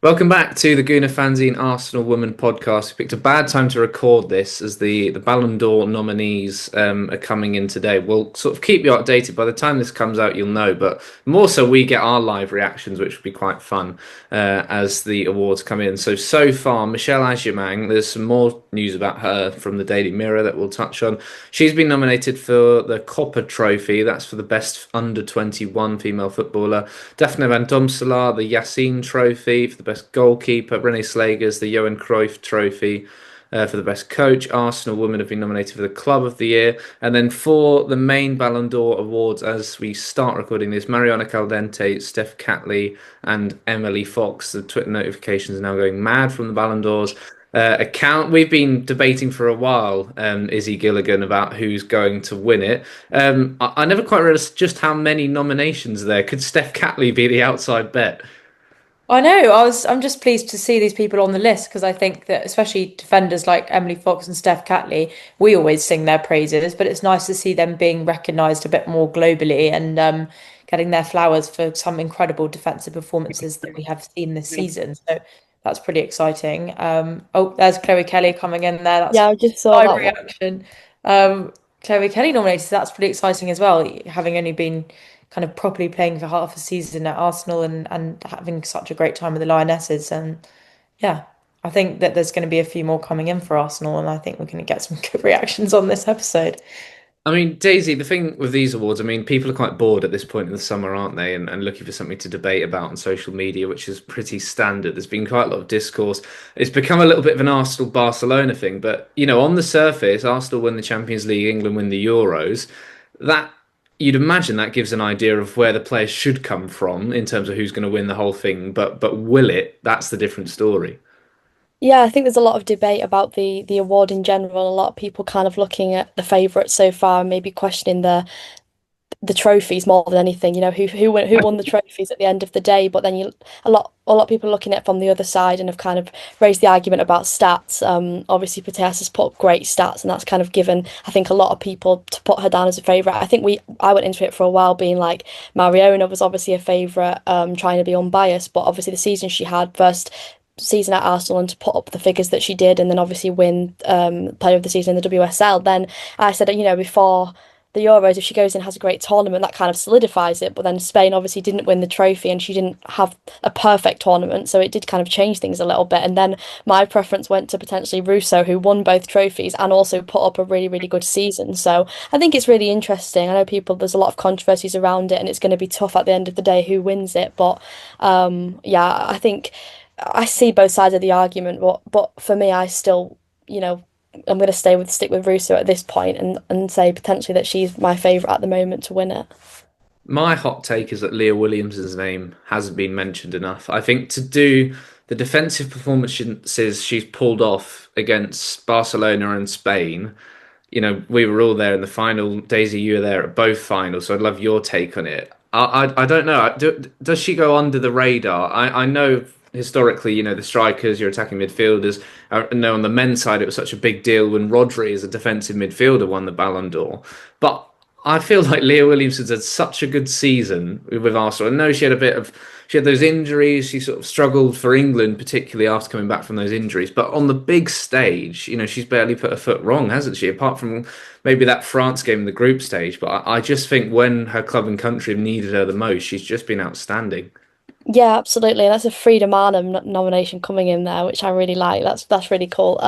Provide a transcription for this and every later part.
Welcome back to the Guna Fanzine Arsenal Woman podcast. We picked a bad time to record this as the Ballon d'Or nominees are coming in today. We'll sort of keep you updated. By the time this comes out, you'll know. But more so, we get our live reactions, which will be quite fun as the awards come in. So far, Michelle Agyemang, there's some more news about her from the Daily Mirror that we'll touch on. She's been nominated for the Copper Trophy. That's for the best under 21 female footballer. Daphne Van Domselaar, the Yassine Trophy for the best goalkeeper. Renee Slagers, the Johan Cruyff Trophy for the best coach. Arsenal women have been nominated for the Club of the Year. And then for the main Ballon d'Or awards, as we start recording this, Mariana Caldente, Steph Catley, and Emily Fox. The Twitter notifications are now going mad from the Ballon d'Ors. Account. We've been debating for a while, Izzy Gilligan, about who's going to win it. I never quite realised just how many nominations there. Could Steph Catley be the outside bet? I know. I'm just pleased to see these people on the list because I think that especially defenders like Emily Fox and Steph Catley, we always sing their praises, but it's nice to see them being recognised a bit more globally and getting their flowers for some incredible defensive performances that we have seen this season. So that's pretty exciting. Oh, there's Chloe Kelly coming in there. That's Yeah, I just saw live that one. reaction. Chloe Kelly nominated, so that's pretty exciting as well, having only been kind of properly playing for half a season at Arsenal and having such a great time with the Lionesses. And yeah, I think that there's going to be a few more coming in for Arsenal, and I think we're going to get some good reactions on this episode. I mean, Daisy, the thing with these awards, I mean, people are quite bored at this point in the summer, aren't they? And looking for something to debate about on social media, which is pretty standard. There's been quite a lot of discourse. It's become a little bit of an Arsenal Barcelona thing, but on the surface, Arsenal win the Champions League, England win the Euros. That you'd imagine that gives an idea of where the players should come from in terms of who's going to win the whole thing. But will it? That's the different story. Yeah, I think there's a lot of debate about the award in general. A lot of people kind of looking at the favourites so far, and maybe questioning the trophies more than anything. Who won the trophies at the end of the day. But then a lot of people are looking at it from the other side and have kind of raised the argument about stats. Obviously Putellas has put up great stats, and that's kind of given, I think, a lot of people to put her down as a favourite. I went into it for a while being like Mariona was obviously a favourite, trying to be unbiased, but obviously the season she had first season at Arsenal and to put up the figures that she did and then obviously win player of the season in the WSL, then I said, before the Euros, if she goes in and has a great tournament, that kind of solidifies it. But then Spain obviously didn't win the trophy and she didn't have a perfect tournament, so it did kind of change things a little bit. And then my preference went to potentially Russo, who won both trophies and also put up a really, really good season. So I think it's really interesting. I know there's a lot of controversies around it and it's going to be tough at the end of the day who wins it. But yeah, I think I see both sides of the argument, but for me, I still, I'm going to stick with Russo at this point and say potentially that she's my favourite at the moment to win it. My hot take is that Leah Williamson's name hasn't been mentioned enough. I think to do the defensive performances she's pulled off against Barcelona and Spain, we were all there in the final. Daisy, you were there at both finals, so I'd love your take on it. I don't know. Does she go under the radar? I know historically, the strikers, your attacking midfielders. I know on the men's side it was such a big deal when Rodri, as a defensive midfielder, won the Ballon d'Or. But I feel like Leah Williamson's had such a good season with Arsenal. I know she had those injuries. She sort of struggled for England, particularly after coming back from those injuries. But on the big stage, she's barely put her foot wrong, hasn't she? Apart from maybe that France game in the group stage. But I just think when her club and country have needed her the most, she's just been outstanding. Yeah, absolutely. That's a Frida Marnham nomination coming in there, which I really like. That's really cool.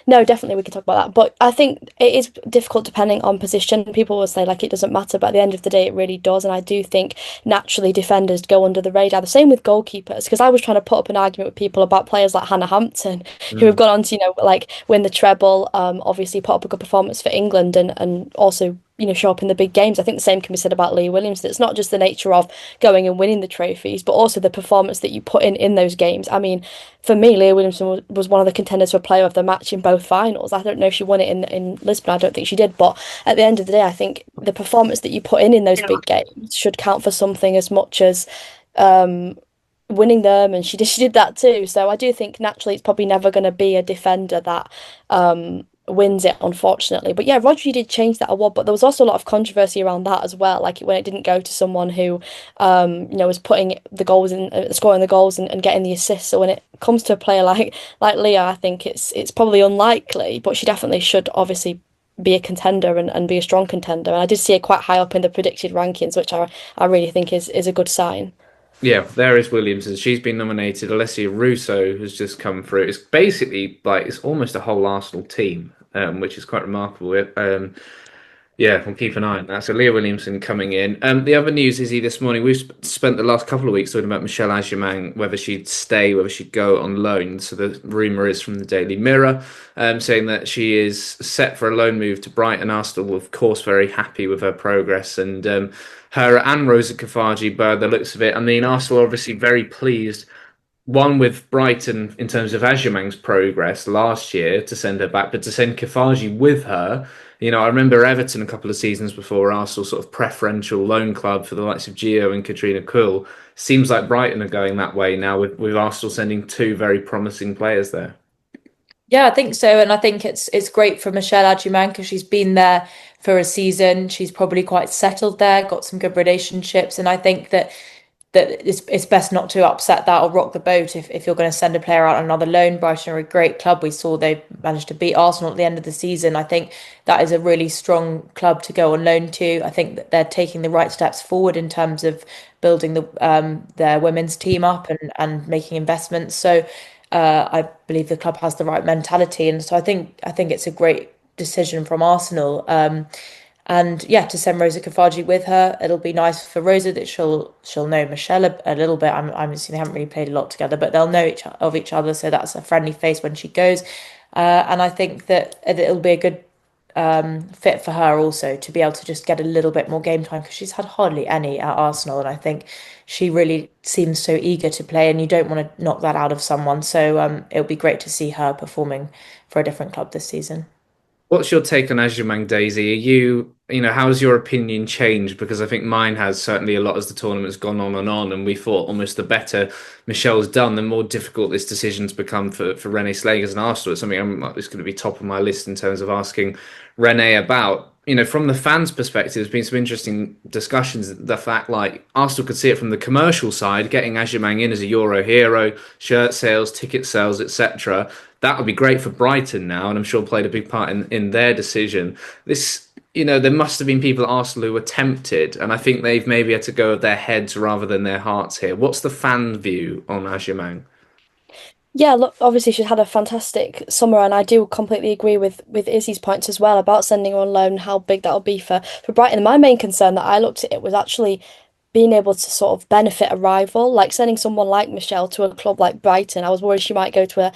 No, definitely we can talk about that. But I think it is difficult depending on position. People will say like it doesn't matter, but at the end of the day, it really does. And I do think naturally defenders go under the radar. The same with goalkeepers, because I was trying to put up an argument with people about players like Hannah Hampton, who have gone on to, like win the treble, obviously put up a good performance for England and also show up in the big games. I think the same can be said about Leah Williams. It's not just the nature of going and winning the trophies, but also the performance that you put in those games. I mean, for me, Leah Williamson was one of the contenders for player of the match in both finals. I don't know if she won it in Lisbon. I don't think she did. But at the end of the day, I think the performance that you put in those big games should count for something as much as winning them, and she did that too. So I do think naturally it's probably never going to be a defender that wins it, unfortunately. But yeah, Rodri did change that award, but there was also a lot of controversy around that as well. Like when it didn't go to someone who, was putting the goals in, scoring the goals and getting the assists. So when it comes to a player like Leah, I think it's probably unlikely, but she definitely should obviously be a contender and be a strong contender. And I did see her quite high up in the predicted rankings, which I really think is a good sign. Yeah, there is Williamson. She's been nominated. Alessia Russo has just come through. It's basically like it's almost a whole Arsenal team, which is quite remarkable. Yeah, we'll keep an eye on that. So Leah Williamson coming in. The other news is this morning we've spent the last couple of weeks talking about Michelle Agyemang, whether she'd stay, whether she'd go on loan. So the rumour is from the Daily Mirror, saying that she is set for a loan move to Brighton. Arsenal, of course, very happy with her progress, and her and Rosa Kafaji, by the looks of it. I mean, Arsenal are obviously very pleased. One with Brighton in terms of Agyemang's progress last year to send her back, but to send Kafaji with her. I remember Everton a couple of seasons before Arsenal sort of preferential loan club for the likes of Gio and Katrina Kuhl. Seems like Brighton are going that way now with Arsenal sending two very promising players there. Yeah, I think so, and I think it's great for Michelle Agyemang because she's been there for a season. She's probably quite settled there, got some good relationships, and I think that it's best not to upset that or rock the boat if you're going to send a player out on another loan. Brighton are a great club. We saw they managed to beat Arsenal at the end of the season. I think that is a really strong club to go on loan to. I think that they're taking the right steps forward in terms of building their women's team up and making investments. So I believe the club has the right mentality, and so I think it's a great decision from Arsenal. And yeah, to send Rosa Kafaji with her, it'll be nice for Rosa that she'll know Michelle a little bit. I'm assuming they haven't really played a lot together, but they'll know each other, so that's a friendly face when she goes. And I think that it'll be a good fit for her also to be able to just get a little bit more game time because she's had hardly any at Arsenal, and I think she really seems so eager to play, and you don't want to knock that out of someone. So it'll be great to see her performing for a different club this season. What's your take on Agyemang, Daisy? How's your opinion changed? Because I think mine has certainly a lot as the tournament's gone on, and we thought almost the better Michelle's done, the more difficult this decision's become for Renee Slagers and Arsenal. It's something it's going to be top of my list in terms of asking Renee about. From the fans' perspective, there's been some interesting discussions. The fact, like, Arsenal could see it from the commercial side, getting Agyemang in as a Euro hero, shirt sales, ticket sales, etc. That would be great for Brighton now, and I'm sure played a big part in their decision. There must have been people at Arsenal who were tempted, and I think they've maybe had to go with their heads rather than their hearts here. What's the fan view on Agyemang? Yeah, look, obviously she's had a fantastic summer, and I do completely agree with Izzy's points as well about sending her on loan and how big that'll be for Brighton. My main concern that I looked at it was actually being able to sort of benefit a rival, like sending someone like Michelle to a club like Brighton. I was worried she might go to a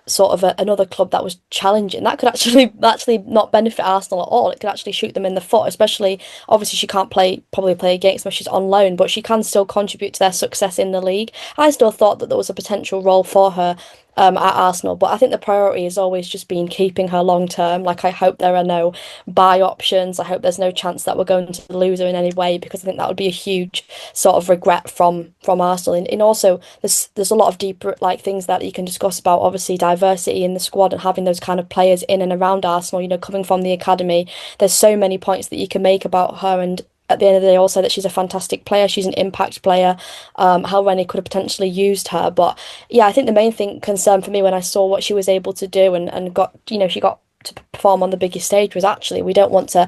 sort of another club that was challenging. That could actually not benefit Arsenal at all. It could actually shoot them in the foot, especially obviously she can't probably play against them if she's on loan, but she can still contribute to their success in the league. I still thought that there was a potential role for her at Arsenal, but I think the priority has always just been keeping her long term. Like I hope there are no buy options. I hope there's no chance that we're going to lose her in any way, because I think that would be a huge sort of regret from Arsenal. And also there's a lot of deeper like things that you can discuss about obviously diversity in the squad and having those kind of players in and around Arsenal. Coming from the academy, there's so many points that you can make about her, and at the end of the day, also that she's a fantastic player. She's an impact player. How Rennie could have potentially used her, but yeah, I think the main concern for me when I saw what she was able to do and got she got to perform on the biggest stage was actually we don't want to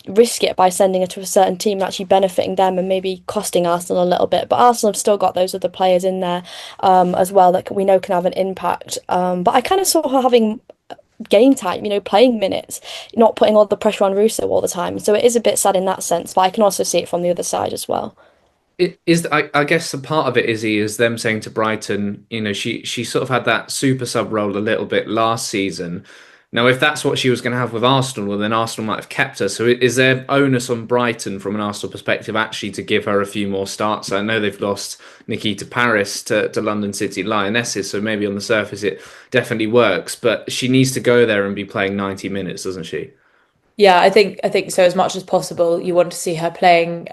risk it by sending her to a certain team and actually benefiting them and maybe costing Arsenal a little bit. But Arsenal have still got those other players in there as well that we know can have an impact. But I kind of saw her having game time, playing minutes, not putting all the pressure on Russo all the time. So it is a bit sad in that sense, but I can also see it from the other side as well. I guess a part of it, Izzy, is them saying to Brighton, she sort of had that super sub role a little bit last season. Now, if that's what she was going to have with Arsenal, well, then Arsenal might have kept her. So is there onus on Brighton from an Arsenal perspective actually to give her a few more starts? I know they've lost Nikita Paris to London City Lionesses, so maybe on the surface it definitely works, but she needs to go there and be playing 90 minutes, doesn't she? Yeah, I think so. As much as possible, you want to see her playing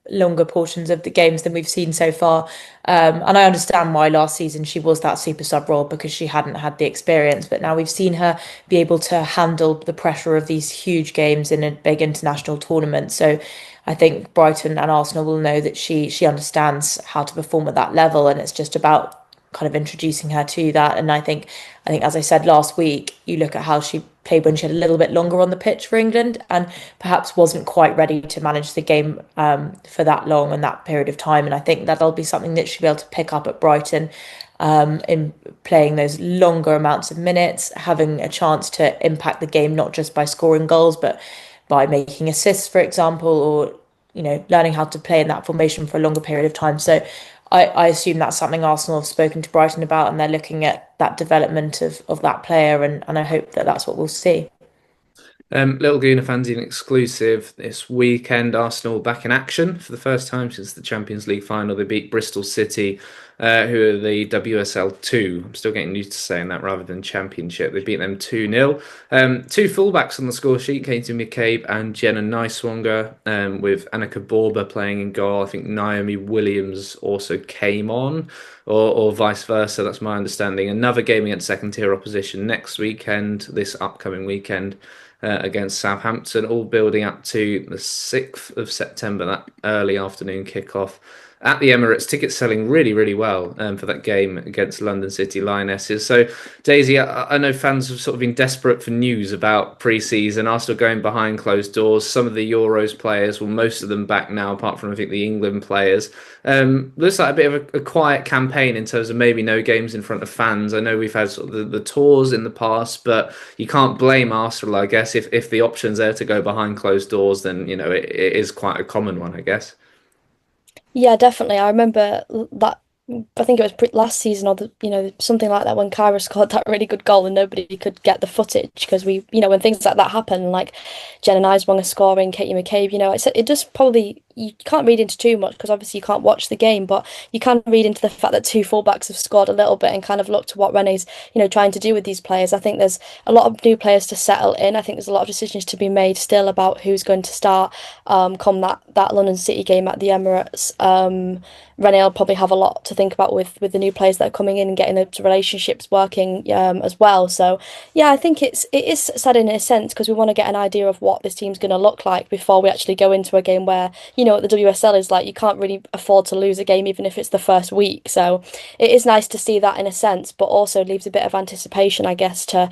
longer portions of the games than we've seen so far. And I understand why last season she was that super sub role because she hadn't had the experience. But now we've seen her be able to handle the pressure of these huge games in a big international tournament. So I think Brighton and Arsenal will know that she understands how to perform at that level, and it's just about kind of introducing her to that. And I think as I said last week, you look at how she played when she had a little bit longer on the pitch for England and perhaps wasn't quite ready to manage the game for that long and that period of time. And I think that'll be something that she'll be able to pick up at Brighton, in playing those longer amounts of minutes, having a chance to impact the game, not just by scoring goals, but by making assists, for example, or learning how to play in that formation for a longer period of time. So I assume that's something Arsenal have spoken to Brighton about, and they're looking at that development of that player, and I hope that that's what we'll see. Little Gooner fanzine exclusive this weekend. Arsenal back in action for the first time since the Champions League final. They beat Bristol City, who are the WSL2. I'm still getting used to saying that rather than Championship. They beat them 2-0. Two fullbacks on the score sheet, Katie McCabe and Jenna Niswanger, with Annika Borba playing in goal. I think Naomi Williams also came on, or vice versa. That's my understanding. Another game against second-tier opposition next weekend, this upcoming weekend, against Southampton, all building up to the 6th of September, that early afternoon kickoff at the Emirates. Tickets selling really, really well for that game against London City Lionesses. So, Daisy, I know fans have sort of been desperate for news about pre-season. Arsenal going behind closed doors. Some of the Euros players, well, most of them back now, apart from, I think, the England players. Looks like a bit of a quiet campaign in terms of maybe no games in front of fans. I know we've had sort of the tours in the past, but you can't blame Arsenal, I guess. If the option's there to go behind closed doors, then, it is quite a common one, I guess. Yeah, definitely. I remember that. I think it was last season or something like that when Kyra scored that really good goal and nobody could get the footage because when things like that happen, like Jenna Niswanger scoring, Katie McCabe, it just probably you can't read into too much because obviously you can't watch the game, but you can read into the fact that two fullbacks have scored a little bit and kind of look to what Rene's trying to do with these players. I think there's a lot of new players to settle in. I think there's a lot of decisions to be made still about who's going to start come that London City game at the Emirates. Rene will probably have a lot to think about with the new players that are coming in and getting the relationships working as well. So yeah, I think it is sad in a sense because we want to get an idea of what this team's going to look like before we actually go into a game where what the WSL is like. You can't really afford to lose a game even if it's the first week. So it is nice to see that in a sense, but also leaves a bit of anticipation, I guess, to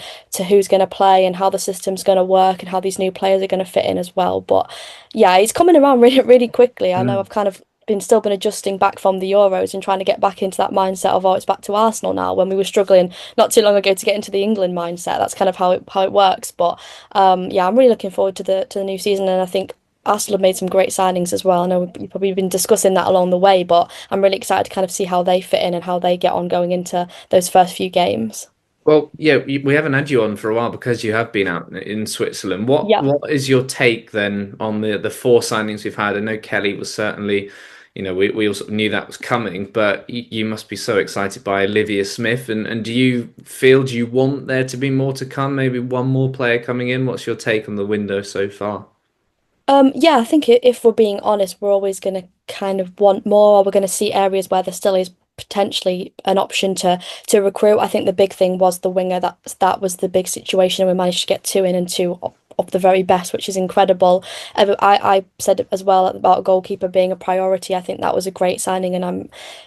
who's going to play and how the system's going to work and how these new players are going to fit in as well. But yeah, it's coming around really, really quickly. I know I've kind of still been adjusting back from the Euros and trying to get back into that mindset of it's back to Arsenal now when we were struggling not too long ago to get into the England mindset. That's kind of how it works. But yeah, I'm really looking forward to the new season, and I think Arsenal have made some great signings as well. I know we've probably been discussing that along the way, but I'm really excited to kind of see how they fit in and how they get on going into those first few games. Well, yeah, we haven't had you on for a while because you have been out in Switzerland. What Yeah. what is your take then on the four signings we've had? I know Kelly was certainly, we all sort of knew that was coming, but you must be so excited by Olivia Smith. And do you want there to be more to come? Maybe one more player coming in? What's your take on the window so far? Yeah, I think if we're being honest, we're always going to kind of want more, or we're going to see areas where there still is potentially an option to recruit. I think the big thing was the winger. That was the big situation, and we managed to get two in and two of the very best, which is incredible. I said as well about a goalkeeper being a priority. I think that was a great signing, and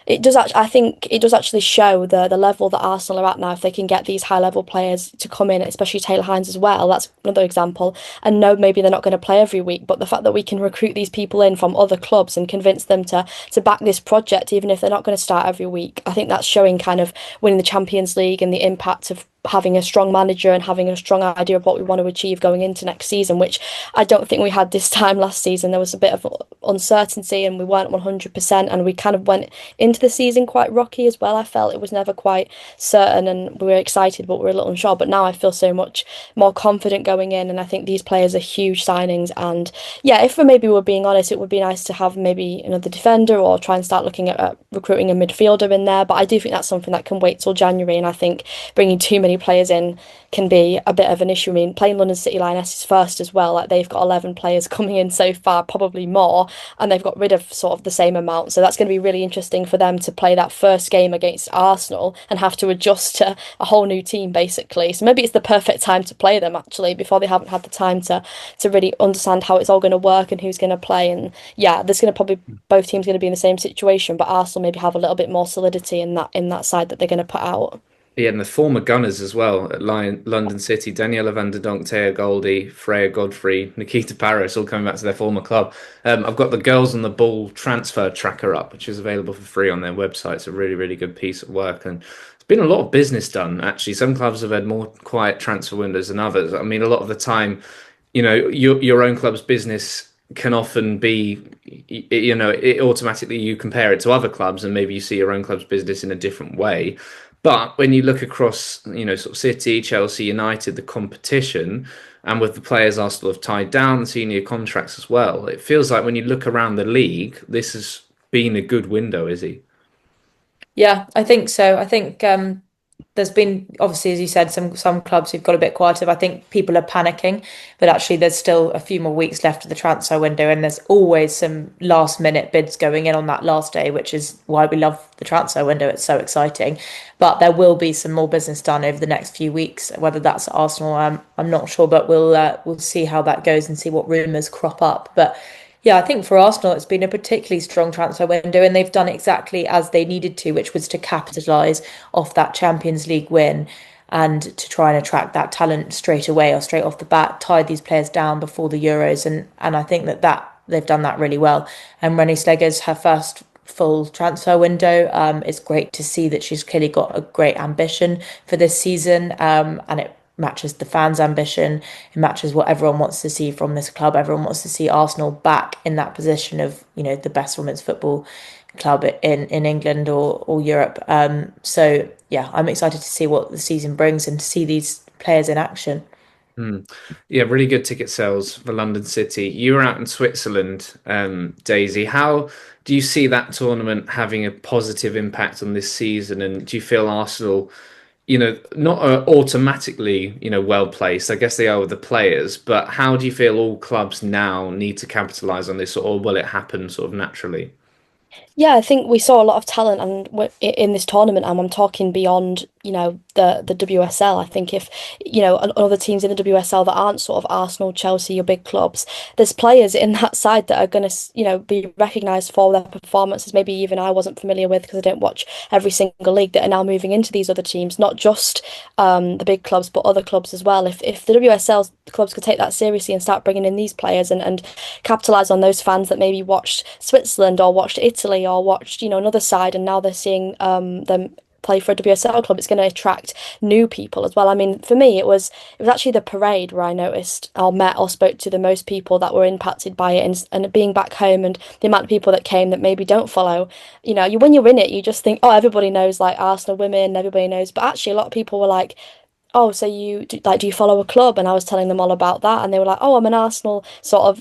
I think it does actually show the level that Arsenal are at now. If they can get these high level players to come in, especially Taylor Hines as well, that's another example. And no, maybe they're not going to play every week, but the fact that we can recruit these people in from other clubs and convince them to back this project, even if they're not going to start every week, I think that's showing kind of winning the Champions League and the impact of having a strong manager and having a strong idea of what we want to achieve going into next season, which I don't think we had this time last season. There was a bit of uncertainty and we weren't 100%, and we kind of went into the season quite rocky as well. I felt it was never quite certain, and we were excited but we were a little unsure. But now I feel so much more confident going in, and I think these players are huge signings. And yeah, if maybe we're being honest, it would be nice to have maybe another defender or try and start looking at recruiting a midfielder in there. But I do think that's something that can wait till January, and I think bringing too many many players in can be a bit of an issue. I mean, playing London City Lionesses first as well, like they've got 11 players coming in so far, probably more, and they've got rid of sort of the same amount. So that's going to be really interesting for them to play that first game against Arsenal and have to adjust to a whole new team, basically. So maybe it's the perfect time to play them, actually, before they haven't had the time to really understand how it's all going to work and who's going to play. And yeah, there's going to probably both teams going to be in the same situation, but Arsenal maybe have a little bit more solidity in that side that they're going to put out. Yeah, and the former Gunners as well at London City, Daniela van der Donk, Taya Goldie, Freya Godfrey, Nikita Paris, all coming back to their former club. I've got the Girls on the Ball transfer tracker up, which is available for free on their website. It's a really, really good piece of work. And there's been a lot of business done, actually. Some clubs have had more quiet transfer windows than others. I mean, a lot of the time, your own club's business can often be, it automatically you compare it to other clubs and maybe you see your own club's business in a different way. But when you look across, sort of City, Chelsea, United, the competition, and with the players Arsenal have tied down, the senior contracts as well, it feels like when you look around the league, this has been a good window, Izzy. Yeah, I think so. I think there's been obviously, as you said, some clubs who've got a bit quieter. I think people are panicking, but actually there's still a few more weeks left of the transfer window, and there's always some last minute bids going in on that last day, which is why we love the transfer window. It's so exciting. But there will be some more business done over the next few weeks. Whether that's at Arsenal, I'm not sure, but we'll see how that goes and see what rumours crop up. But yeah, I think for Arsenal, it's been a particularly strong transfer window, and they've done exactly as they needed to, which was to capitalise off that Champions League win and to try and attract that talent straight away or straight off the bat, tie these players down before the Euros, and I think that they've done that really well. And Renée Slegger's her first full transfer window. It's great to see that she's clearly got a great ambition for this season, and it matches the fans' ambition. It matches what everyone wants to see from this club. Everyone wants to see Arsenal back in that position of, the best women's football club in England or Europe. So yeah, I'm excited to see what the season brings and to see these players in action. Yeah, really good ticket sales for London City. You were out in Switzerland, Daisy. How do you see that tournament having a positive impact on this season? And do you feel Arsenal, not automatically, well placed? I guess they are with the players, but how do you feel all clubs now need to capitalise on this, or will it happen sort of naturally? Yeah, I think we saw a lot of talent and in this tournament, and I'm talking beyond, the WSL. I think if, other teams in the WSL that aren't sort of Arsenal, Chelsea, your big clubs, there's players in that side that are going to, be recognised for their performances. Maybe even I wasn't familiar with because I don't watch every single league, that are now moving into these other teams, not just the big clubs, but other clubs as well. If the WSL clubs could take that seriously and start bringing in these players and capitalise on those fans that maybe watched Switzerland or watched Italy or watched, another side, and now they're seeing them play for a WSL club, it's going to attract new people as well. I mean, for me, it was actually the parade where I noticed or met or spoke to the most people that were impacted by it, and being back home and the amount of people that came that maybe don't follow. When you're in it, you just think, oh, everybody knows like Arsenal women, everybody knows, but actually a lot of people were like, oh, so do you follow a club? And I was telling them all about that, and they were like, oh, I'm an Arsenal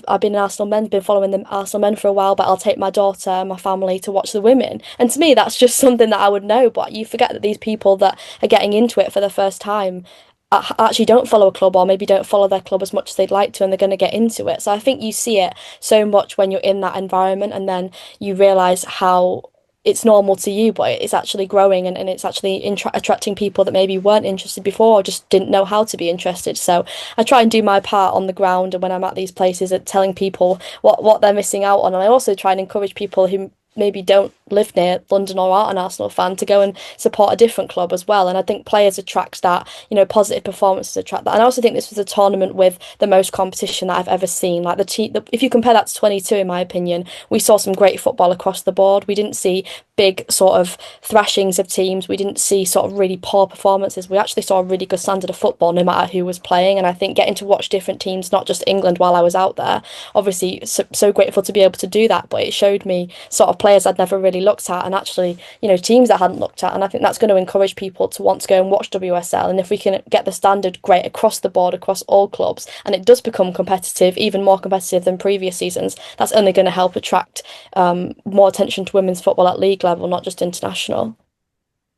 I've been an Arsenal men, been following the Arsenal men for a while, but I'll take my daughter and my family to watch the women. And to me, that's just something that I would know, but you forget that these people that are getting into it for the first time actually don't follow a club, or maybe don't follow their club as much as they'd like to, and they're going to get into it. So I think you see it so much when you're in that environment, and then you realise how it's normal to you, but it's actually growing, and it's actually attracting people that maybe weren't interested before or just didn't know how to be interested. So I try and do my part on the ground, and when I'm at these places, at telling people what they're missing out on. And I also try and encourage people who maybe don't live near London or aren't an Arsenal fan to go and support a different club as well. And I think players attract that, positive performances attract that. And I also think this was a tournament with the most competition that I've ever seen. Like if you compare that to 22, in my opinion, we saw some great football across the board. We didn't see big sort of thrashings of teams. We didn't see sort of really poor performances. We actually saw a really good standard of football no matter who was playing. And I think getting to watch different teams, not just England, while I was out there, obviously so grateful to be able to do that. But it showed me sort of players I'd never really looked at, and actually, teams I hadn't looked at. And I think that's going to encourage people to want to go and watch WSL. And if we can get the standard great across the board, across all clubs, and it does become competitive, even more competitive than previous seasons, that's only going to help attract more attention to women's football at league level, not just international.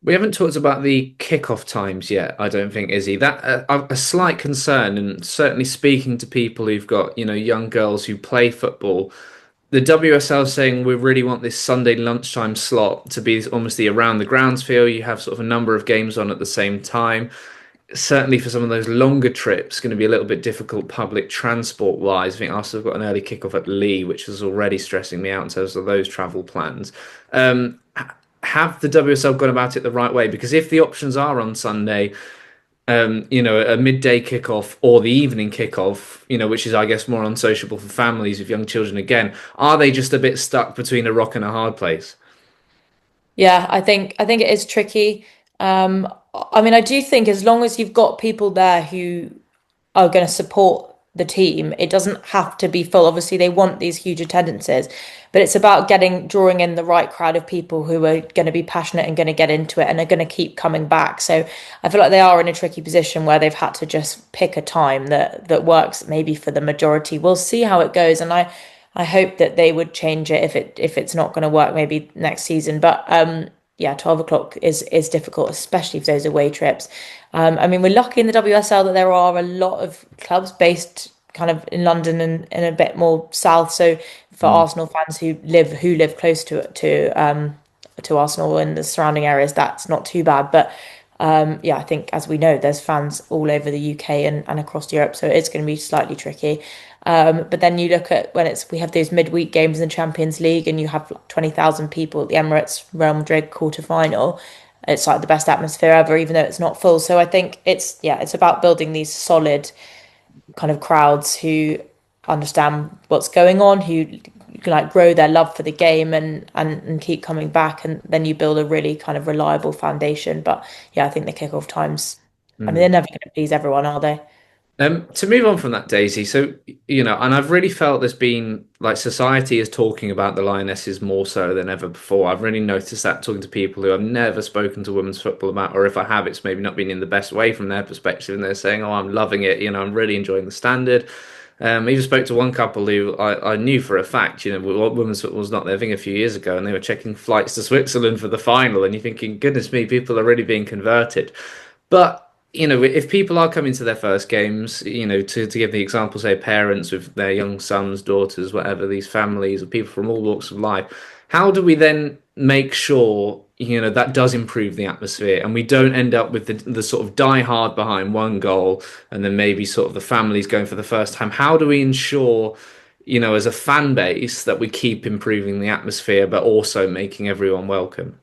We haven't talked about the kickoff times yet, I don't think, Izzy. That a slight concern, and certainly speaking to people who've got, young girls who play football, the WSL is saying we really want this Sunday lunchtime slot to be almost the around the grounds feel. You have sort of a number of games on at the same time. Certainly for some of those longer trips, going to be a little bit difficult public transport wise. I think Arsenal have got an early kickoff at Lee, which is already stressing me out in terms of those travel plans. Have the WSL gone about it the right way? Because if the options are on Sunday, a midday kickoff or the evening kickoff, which is, I guess, more unsociable for families with young children again, are they just a bit stuck between a rock and a hard place? Yeah, I think it is tricky. I mean, I do think as long as you've got people there who are going to support the team, it doesn't have to be full. Obviously, they want these huge attendances, but it's about drawing in the right crowd of people who are going to be passionate and going to get into it and are going to keep coming back. So I feel like they are in a tricky position where they've had to just pick a time that works maybe for the majority. We'll see how it goes, and I hope that they would change it if it's not going to work maybe next season. But yeah, 12 o'clock is difficult, especially for those away trips. I mean, we're lucky in the WSL that there are a lot of clubs based kind of in London and a bit more south. So for Mm. Arsenal fans who live close to Arsenal and the surrounding areas, that's not too bad. But yeah, I think as we know, there's fans all over the UK and across Europe, so it's going to be slightly tricky. But then you look at when we have those midweek games in the Champions League, and you have like 20,000 people at the Emirates Real Madrid quarter final. It's like the best atmosphere ever, even though it's not full. So I think it's about building these solid kind of crowds who understand what's going on, who like grow their love for the game and keep coming back, and then you build a really kind of reliable foundation. But yeah, I think the kickoff times, I mean, they're Mm. never going to please everyone, are they? To move on from that, Daisy, so, and I've really felt there's been like society is talking about the Lionesses more so than ever before. I've really noticed that talking to people who I've never spoken to women's football about, or if I have, it's maybe not been in the best way from their perspective, and they're saying, "Oh, I'm loving it. I'm really enjoying the standard." I even spoke to one couple who I knew for a fact, women's football was not their thing a few years ago, and they were checking flights to Switzerland for the final, and you're thinking, goodness me, people are really being converted. But if people are coming to their first games, to give the example, say parents with their young sons, daughters, whatever, these families or people from all walks of life, how do we then make sure, that does improve the atmosphere and we don't end up with the sort of die hard behind one goal and then maybe sort of the families going for the first time? How do we ensure, as a fan base that we keep improving the atmosphere but also making everyone welcome?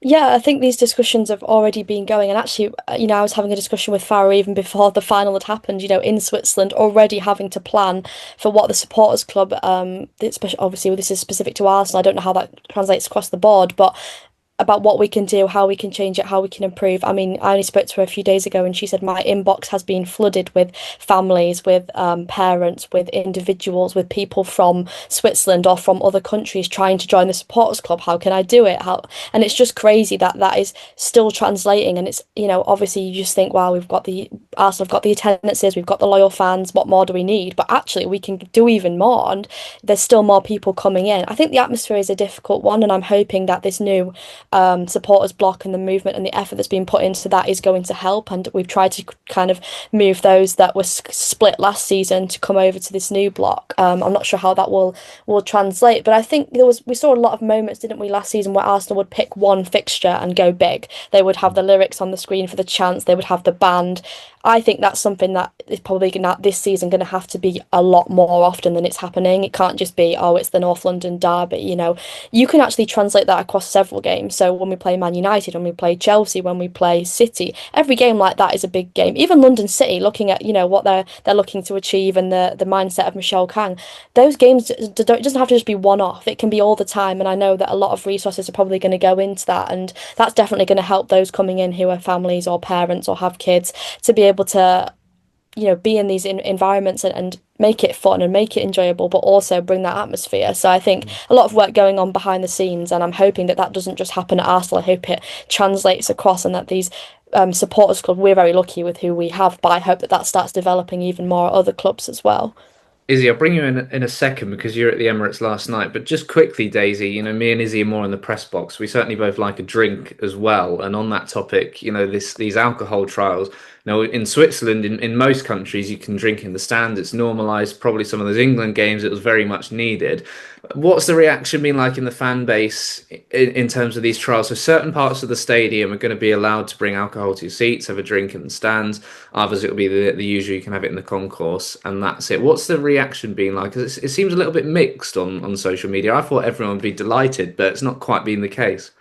Yeah, I think these discussions have already been going. And actually, I was having a discussion with Farah even before the final had happened, in Switzerland, already having to plan for what the supporters club, especially obviously this is specific to Arsenal. I don't know how that translates across the board, but about what we can do, how we can change it, how we can improve. I mean, I only spoke to her a few days ago and she said my inbox has been flooded with families, with parents, with individuals, with people from Switzerland or from other countries trying to join the supporters club. How can I do it? How? And it's just crazy that that is still translating. And it's, obviously you just think, wow, we've got the Arsenal, have got the attendances, we've got the loyal fans. What more do we need? But actually, we can do even more, and there's still more people coming in. I think the atmosphere is a difficult one, and I'm hoping that this new supporters block and the movement and the effort that's been put into that is going to help. And we've tried to kind of move those that were split last season to come over to this new block. I'm not sure how that will translate, but I think we saw a lot of moments, didn't we, last season where Arsenal would pick one fixture and go big. They would have the lyrics on the screen for the chants, they would have the band. I think that's something that is probably this season going to have to be a lot more often than it's happening. It can't just be, oh, it's the North London derby. You can actually translate that across several games. So when we play Man United, when we play Chelsea, when we play City, every game like that is a big game. Even London City, looking at what they're looking to achieve and the mindset of Michelle Kang, those games it doesn't have to just be one off. It can be all the time. And I know that a lot of resources are probably going to go into that, and that's definitely going to help those coming in who are families or parents or have kids to be able to be in these environments and make it fun and make it enjoyable, but also bring that atmosphere. So I think a lot of work going on behind the scenes, and I'm hoping that that doesn't just happen at Arsenal. I hope it translates across, and that these supporters club, we're very lucky with who we have, but I hope that that starts developing even more at other clubs as well. Izzy, I'll bring you in a second because you're at the Emirates last night. But just quickly, Daisy, me and Izzy are more in the press box. We certainly both like a drink as well. And on that topic, these alcohol trials. In Switzerland, in most countries, you can drink in the stand. It's normalised. Probably some of those England games, it was very much needed. What's the reaction been like in the fan base in terms of these trials? So certain parts of the stadium are going to be allowed to bring alcohol to your seats, have a drink in the stands. Others, it'll be the usual, you can have it in the concourse, and that's it. What's the reaction been like? 'Cause it seems a little bit mixed on social media. I thought everyone would be delighted, but it's not quite been the case.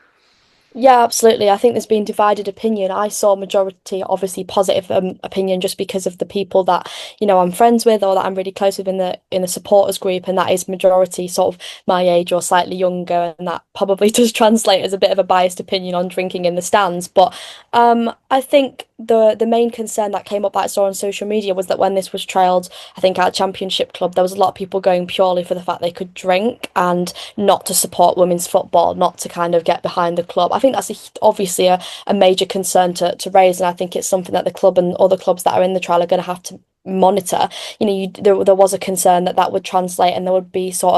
Yeah, absolutely. I think there's been divided opinion. I saw majority, obviously positive opinion, just because of the people that I'm friends with or that I'm really close with in the supporters group, and that is majority sort of my age or slightly younger, and that probably does translate as a bit of a biased opinion on drinking in the stands. But I think the main concern that came up that I saw on social media was that when this was trialled, I think at a championship club, there was a lot of people going purely for the fact they could drink and not to support women's football, not to kind of get behind the club. I think that's obviously a major concern to raise, and I think it's something that the club and other clubs that are in the trial are going to have to monitor. There was a concern that that would translate and there would be sort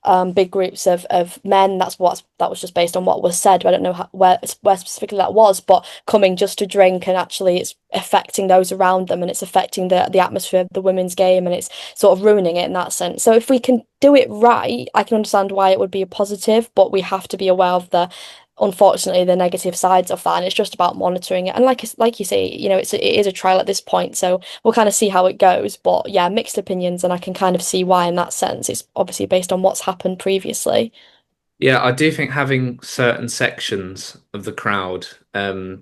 of big groups of men. That was just based on what was said. I don't know where specifically that was, but coming just to drink, and actually it's affecting those around them, and it's affecting the atmosphere of the women's game, and it's sort of ruining it in that sense. So if we can do it right, I can understand why it would be a positive, but we have to be aware of the unfortunately the negative sides of that, and it's just about monitoring it. And like you say, it is a trial at this point, so we'll kind of see how it goes. But yeah, mixed opinions, and I can kind of see why in that sense. It's obviously based on what's happened previously. Yeah, I do think having certain sections of the crowd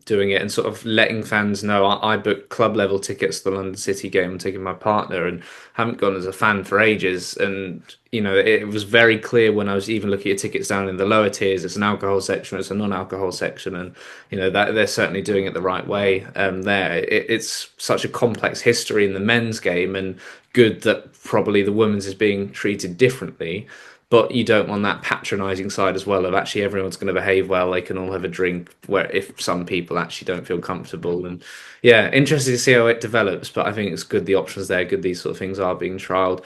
doing it and sort of letting fans know. I booked club level tickets to the London City game. I'm taking my partner and haven't gone as a fan for ages. And it was very clear when I was even looking at tickets down in the lower tiers. It's an alcohol section, it's a non-alcohol section, and that they're certainly doing it the right way. There, it's such a complex history in the men's game, and good that probably the women's is being treated differently. But you don't want that patronising side as well of actually everyone's going to behave well. They can all have a drink. Where if some people actually don't feel comfortable, and yeah, interested to see how it develops. But I think it's good the options there. Good these sort of things are being trialled.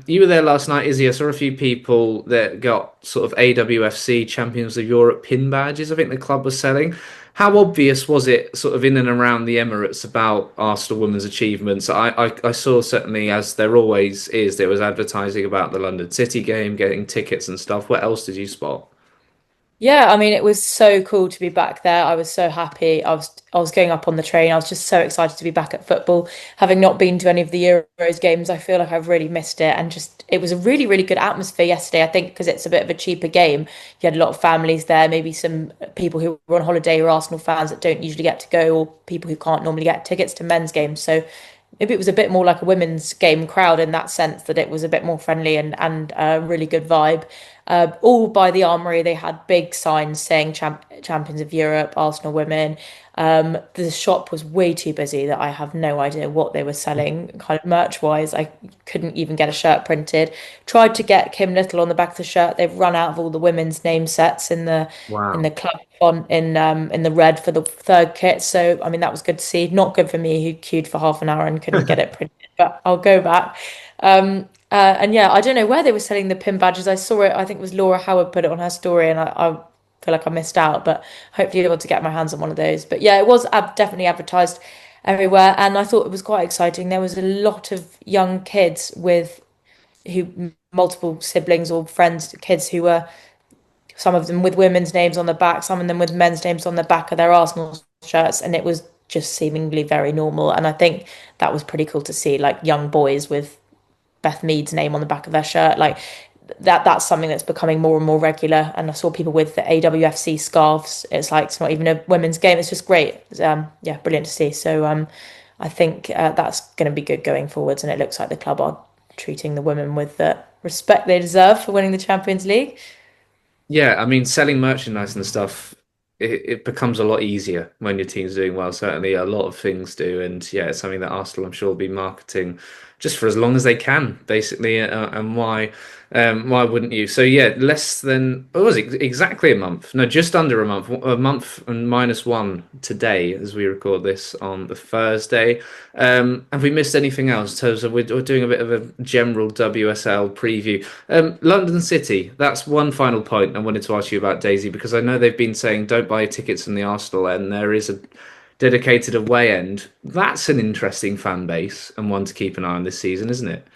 You were there last night, Izzy. I saw a few people that got sort of AWFC Champions of Europe pin badges. I think the club was selling. How obvious was it, sort of in and around the Emirates, about Arsenal women's achievements? I saw certainly, as there always is, there was advertising about the London City game, getting tickets and stuff. What else did you spot? Yeah, I mean, it was so cool to be back there. I was so happy. I was going up on the train. I was just so excited to be back at football. Having not been to any of the Euros games, I feel like I've really missed it. And just it was a really, really good atmosphere yesterday. I think because it's a bit of a cheaper game. You had a lot of families there, maybe some people who were on holiday who are Arsenal fans that don't usually get to go, or people who can't normally get tickets to men's games. So maybe it was a bit more like a women's game crowd in that sense, that it was a bit more friendly and a really good vibe. All by the Armory, they had big signs saying Champions of Europe, Arsenal women. The shop was way too busy that I have no idea what they were selling, kind of merch wise. I couldn't even get a shirt printed. Tried to get Kim Little on the back of the shirt. They've run out of all the women's name sets in the Wow. club font in the red for the third kit. So I mean that was good to see. Not good for me who queued for half an hour and couldn't get it printed, but I'll go back. And yeah, I don't know where they were selling the pin badges. I saw it. I think it was Laura Howard put it on her story, and I feel like I missed out. But hopefully, able to get my hands on one of those. But yeah, it was definitely advertised everywhere, and I thought it was quite exciting. There was a lot of young kids with who multiple siblings or friends, kids who were some of them with women's names on the back, some of them with men's names on the back of their Arsenal shirts, and it was just seemingly very normal. And I think that was pretty cool to see, like young boys with Beth Mead's name on the back of their shirt, like that's something that's becoming more and more regular. And I saw people with the AWFC scarves. It's like it's not even a women's game. It's just great. Yeah, brilliant to see. So I think that's going to be good going forwards. And it looks like the club are treating the women with the respect they deserve for winning the Champions League. Yeah, I mean, selling merchandise and stuff, it becomes a lot easier when your team's doing well. Certainly, a lot of things do, and yeah, it's something that Arsenal, I'm sure, will be marketing just for as long as they can, basically, and why wouldn't you? So yeah, less than what was it exactly a month? No, just under a month and -1 today as we record this on the Thursday. Have we missed anything else in terms of we're doing a bit of a general WSL preview? London City, that's one final point I wanted to ask you about, Daisy, because I know they've been saying don't buy tickets from the Arsenal end. There is a dedicated away end. That's an interesting fan base and one to keep an eye on this season, isn't it?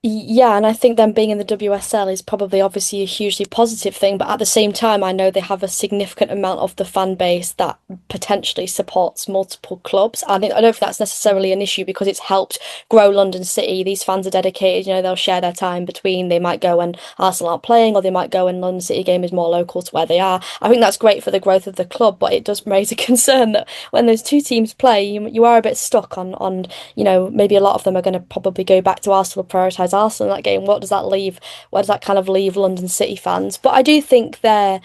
Yeah, and I think them being in the WSL is probably obviously a hugely positive thing, but at the same time, I know they have a significant amount of the fan base that potentially supports multiple clubs. I don't think that's necessarily an issue because it's helped grow London City. These fans are dedicated, they'll share their time between. They might go when Arsenal aren't playing, or they might go when London City game is more local to where they are. I think that's great for the growth of the club, but it does raise a concern that when those two teams play, you are a bit stuck on maybe a lot of them are going to probably go back to Arsenal, prioritise Arsenal in that game. What does that leave? Where does that kind of leave London City fans? But I do think they're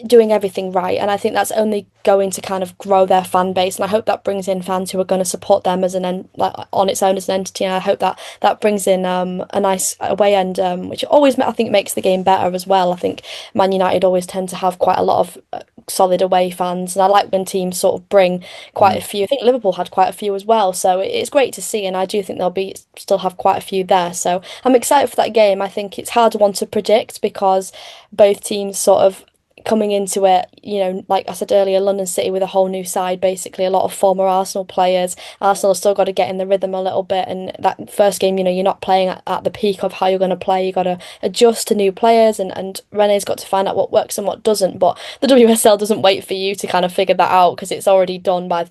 doing everything right, and I think that's only going to kind of grow their fan base, and I hope that brings in fans who are going to support them as like on its own as an entity, and I hope that that brings in a nice away end, which always I think makes the game better as well. I think Man United always tend to have quite a lot of solid away fans, and I like when teams sort of bring quite a few. I think Liverpool had quite a few as well, so it's great to see, and I do think they'll be still have quite a few there. So I'm excited for that game. I think it's hard one to predict because both teams sort of coming into it, like I said earlier, London City with a whole new side, basically a lot of former Arsenal players. Arsenal have still got to get in the rhythm a little bit, and that first game, you're not playing at the peak of how you're going to play. You got to adjust to new players, and Rene's got to find out what works and what doesn't. But the WSL doesn't wait for you to kind of figure that out because it's already done by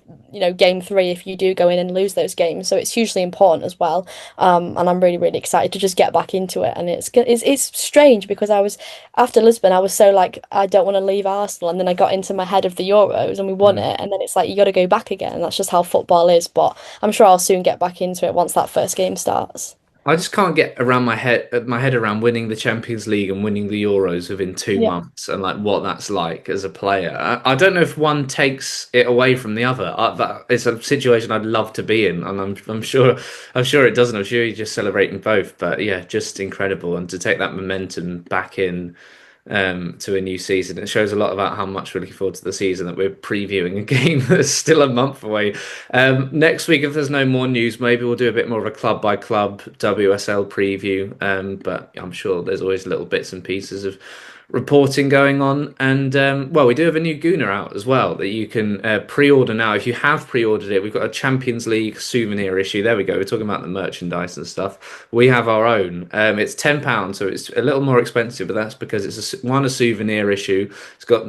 game three if you do go in and lose those games. So it's hugely important as well. And I'm really really excited to just get back into it. And it's strange because I was after Lisbon, I was so like I don't want to leave Arsenal, and then I got into my head of the Euros and we won Mm. it, and then it's like you got to go back again, and that's just how football is. But I'm sure I'll soon get back into it once that first game starts. I just can't get around my head around winning the Champions League and winning the Euros within two Yeah. months and like what that's like as a player. I don't know if one takes it away from the other. That it's a situation I'd love to be in, and I'm sure it doesn't. I'm sure you're just celebrating both. But yeah, just incredible, and to take that momentum back in to a new season. It shows a lot about how much we're looking forward to the season that we're previewing a game that's still a month away. Next week, if there's no more news, maybe we'll do a bit more of a club by club WSL preview. But I'm sure there's always little bits and pieces of reporting going on. And well, we do have a new Gooner out as well that you can pre-order now. If you have pre-ordered it, we've got a Champions League souvenir issue. There we go. We're talking about the merchandise and stuff. We have our own. It's £10, so it's a little more expensive, but that's because it's a souvenir issue. It's got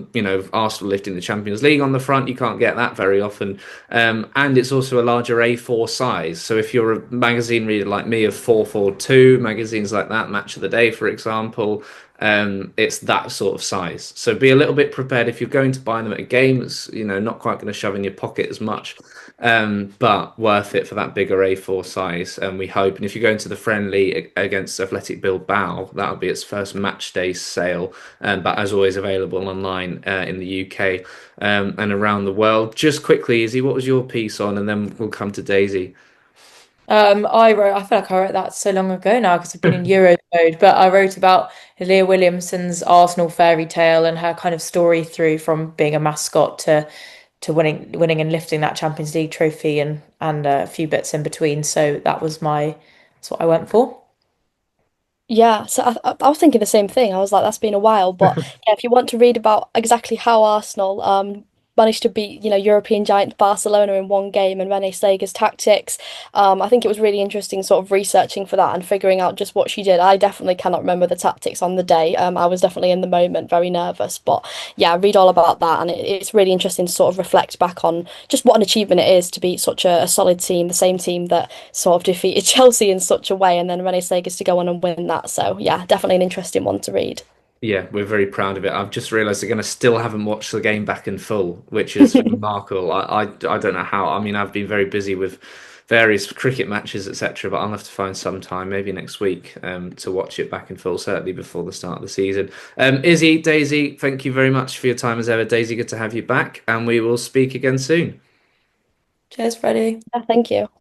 Arsenal lifting the Champions League on the front. You can't get that very often, and it's also a larger A4 size. So if you're a magazine reader like me of 442 magazines like that, Match of the Day, for example. It's that sort of size. So be a little bit prepared if you're going to buy them at a game. It's not quite going to shove in your pocket as much, but worth it for that bigger A4 size. And we hope. And if you go into the friendly against Athletic Bilbao, that'll be its first match day sale. But as always, available online in the UK and around the world. Just quickly, Izzy, what was your piece on? And then we'll come to Daisy. I feel like I wrote that so long ago now because I've been in Euro mode, but I wrote about Leah Williamson's Arsenal fairy tale and her kind of story through from being a mascot to winning and lifting that Champions League trophy and a few bits in between. So that's what I went for. Yeah, so I was thinking the same thing. I was like, that's been a while, but yeah, if you want to read about exactly how Arsenal managed to beat, European giant Barcelona in one game and Renee Slager's tactics, I think it was really interesting sort of researching for that and figuring out just what she did. I definitely cannot remember the tactics on the day. I was definitely in the moment, very nervous, but yeah, read all about that, and it's really interesting to sort of reflect back on just what an achievement it is to beat such a solid team, the same team that sort of defeated Chelsea in such a way, and then Renee Slager's to go on and win that. So yeah, definitely an interesting one to read. Yeah, we're very proud of it. I've just realised again, I still haven't watched the game back in full, which is remarkable. I don't know how. I mean, I've been very busy with various cricket matches, etc. But I'll have to find some time, maybe next week, to watch it back in full, certainly before the start of the season. Izzy, Daisy, thank you very much for your time as ever. Daisy, good to have you back, and we will speak again soon. Cheers, Freddie. Yeah, thank you.